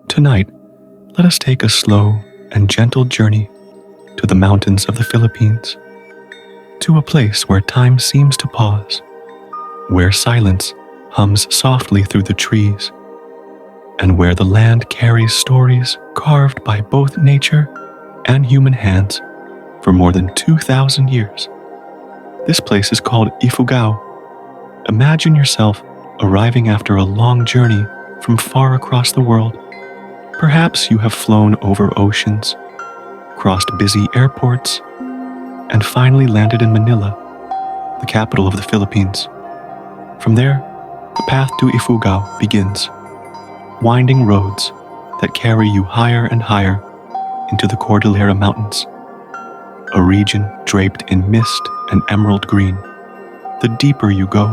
Tonight, let us take a slow and gentle journey to the mountains of the Philippines, to a place where time seems to pause, where silence hums softly through the trees, and where the land carries stories carved by both nature and human hands for more than 2,000 years. This place is called Ifugao. Imagine yourself arriving after a long journey from far across the world. Perhaps you have flown over oceans, crossed busy airports, and finally landed in Manila, the capital of the Philippines. From there, the path to Ifugao begins, winding roads that carry you higher and higher into the Cordillera Mountains, a region draped in mist and emerald green. The deeper you go,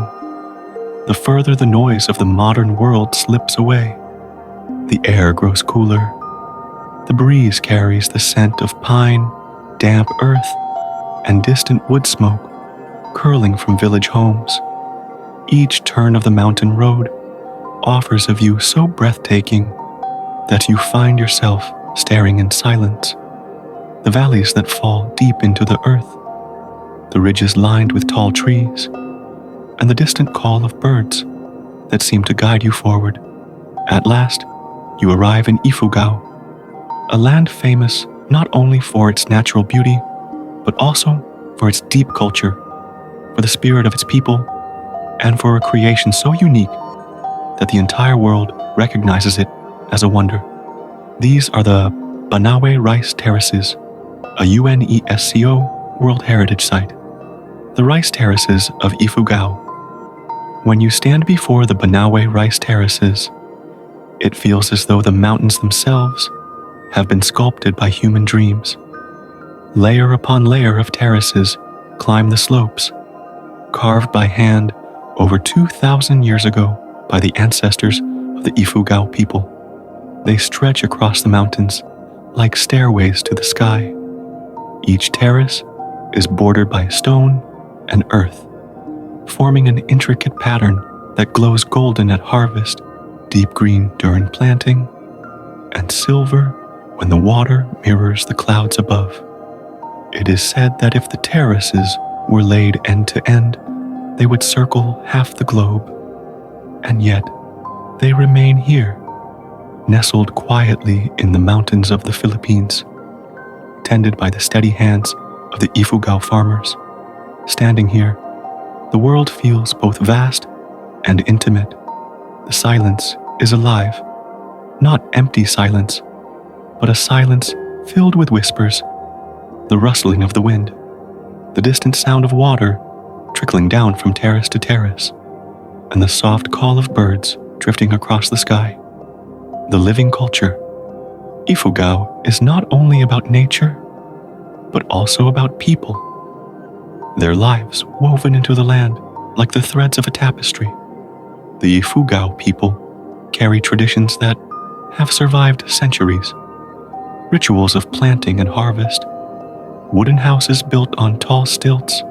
the further the noise of the modern world slips away. The air grows cooler. The breeze carries the scent of pine, damp earth, and distant wood smoke curling from village homes. Each turn of the mountain road offers a view so breathtaking that you find yourself staring in silence. The valleys that fall deep into the earth, the ridges lined with tall trees, and the distant call of birds that seem to guide you forward. At last, you arrive in Ifugao, a land famous not only for its natural beauty, but also for its deep culture, for the spirit of its people, and for a creation so unique that the entire world recognizes it as a wonder. These are the Banaue Rice Terraces, a UNESCO World Heritage Site. The Rice Terraces of Ifugao. When you stand before the Banaue Rice Terraces, it feels as though the mountains themselves have been sculpted by human dreams. Layer upon layer of terraces climb the slopes, carved by hand over 2,000 years ago by the ancestors of the Ifugao people. They stretch across the mountains like stairways to the sky. Each terrace is bordered by stone and earth, forming an intricate pattern that glows golden at harvest, deep green during planting, and silver when the water mirrors the clouds above. It is said that if the terraces were laid end to end, they would circle half the globe, and yet they remain here, nestled quietly in the mountains of the Philippines, tended by the steady hands of the Ifugao farmers. Standing here, the world feels both vast and intimate. The silence is alive, not empty silence, but a silence filled with whispers, the rustling of the wind, the distant sound of water trickling down from terrace to terrace, and the soft call of birds drifting across the sky. The living culture. Ifugao is not only about nature, but also about people. Their lives woven into the land like the threads of a tapestry. The Ifugao people carry traditions that have survived centuries. Rituals of planting and harvest, wooden houses built on tall stilts,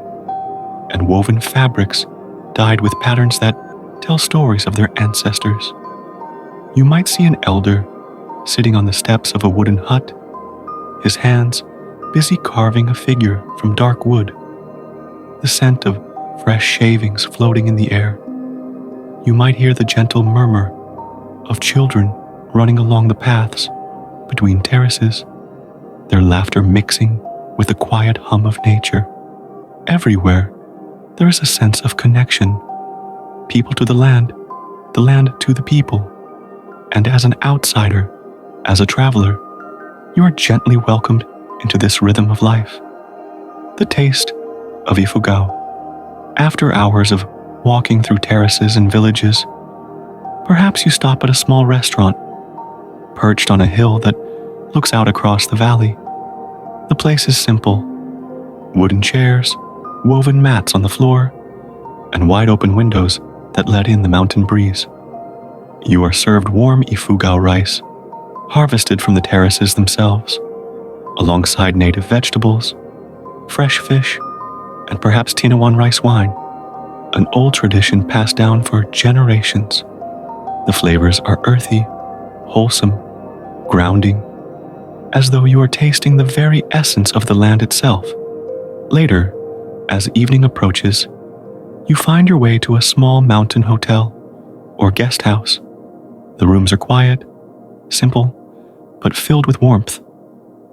and woven fabrics dyed with patterns that tell stories of their ancestors. You might see an elder sitting on the steps of a wooden hut, his hands busy carving a figure from dark wood, the scent of fresh shavings floating in the air. You might hear the gentle murmur of children running along the paths between terraces, their laughter mixing with the quiet hum of nature. Everywhere, there is a sense of connection, people to the land to the people, and as an outsider, as a traveler, you are gently welcomed into this rhythm of life. The taste of Ifugao. After hours of walking through terraces and villages, perhaps you stop at a small restaurant, perched on a hill that looks out across the valley. The place is simple. Wooden chairs, woven mats on the floor, and wide open windows that let in the mountain breeze. You are served warm Ifugao rice, harvested from the terraces themselves, alongside native vegetables, fresh fish, and perhaps Tinawan rice wine, an old tradition passed down for generations. The flavors are earthy, wholesome, grounding, as though you are tasting the very essence of the land itself. Later, as evening approaches, you find your way to a small mountain hotel or guest house. The rooms are quiet, simple, but filled with warmth.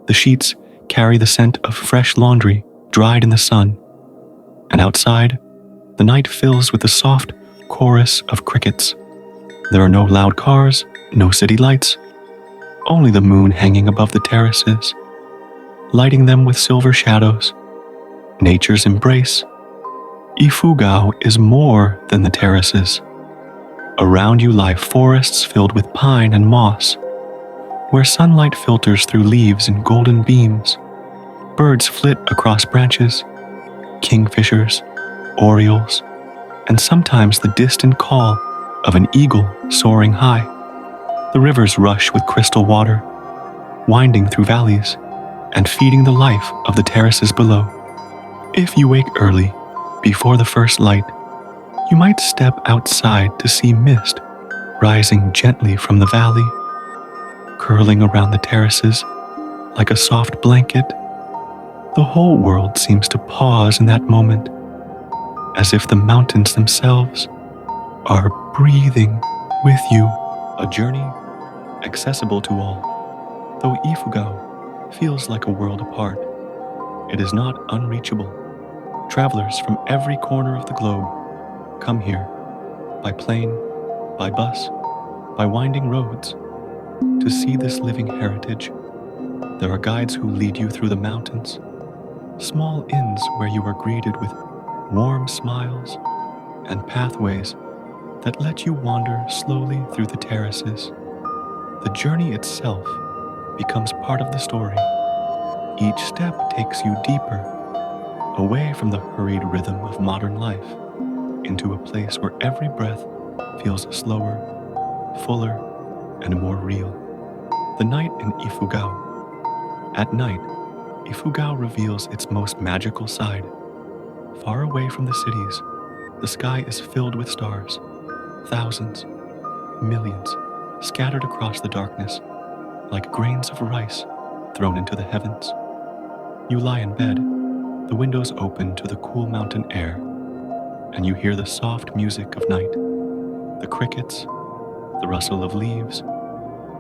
The sheets carry the scent of fresh laundry dried in the sun, and outside, the night fills with the soft chorus of crickets. There are no loud cars, no city lights, only the moon hanging above the terraces, lighting them with silver shadows. Nature's embrace. Ifugao is more than the terraces. Around you lie forests filled with pine and moss, where sunlight filters through leaves in golden beams. Birds flit across branches, kingfishers, orioles, and sometimes the distant call of an eagle soaring high. The rivers rush with crystal water, winding through valleys and feeding the life of the terraces below. If you wake early, before the first light, you might step outside to see mist rising gently from the valley, curling around the terraces like a soft blanket. The whole world seems to pause in that moment, as if the mountains themselves are breathing with you. A journey accessible to all. Though Ifugao feels like a world apart, it is not unreachable. Travelers from every corner of the globe come here, by plane, by bus, by winding roads, to see this living heritage. There are guides who lead you through the mountains, small inns where you are greeted with warm smiles, and pathways that let you wander slowly through the terraces. The journey itself becomes part of the story. Each step takes you deeper, away from the hurried rhythm of modern life, into a place where every breath feels slower, fuller, and more real. The night in Ifugao. At night, Ifugao reveals its most magical side. Far away from the cities, the sky is filled with stars, thousands, millions, scattered across the darkness, like grains of rice thrown into the heavens. You lie in bed, the windows open to the cool mountain air, and you hear the soft music of night, the crickets, the rustle of leaves,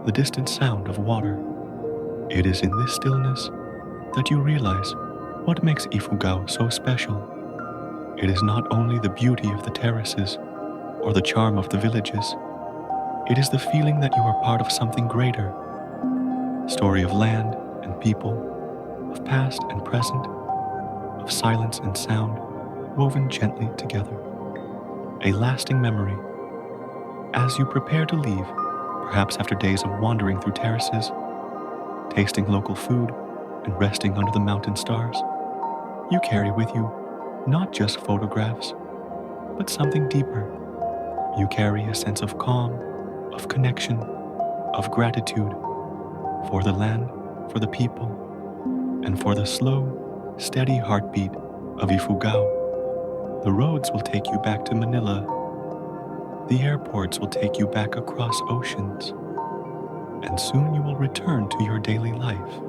the distant sound of water. It is in this stillness that you realize what makes Ifugao so special. It is not only the beauty of the terraces or the charm of the villages. It is the feeling that you are part of something greater. Story of land and people, of past and present, of silence and sound woven gently together. A lasting memory. As you prepare to leave, perhaps after days of wandering through terraces, tasting local food, and resting under the mountain stars, you carry with you not just photographs, but something deeper. You carry a sense of calm, of connection, of gratitude for the land, for the people, and for the slow, steady heartbeat of Ifugao. The roads will take you back to Manila. The airports will take you back across oceans. And soon you will return to your daily life.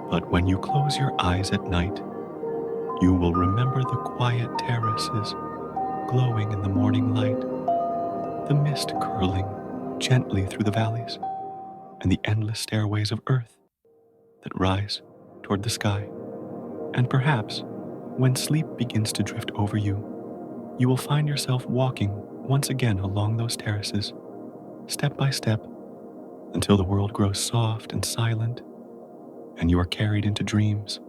But when you close your eyes at night, you will remember the quiet terraces glowing in the morning light, the mist curling gently through the valleys, and the endless stairways of earth that rise toward the sky. And perhaps, when sleep begins to drift over you, you will find yourself walking once again along those terraces, step by step, until the world grows soft and silent, and you are carried into dreams.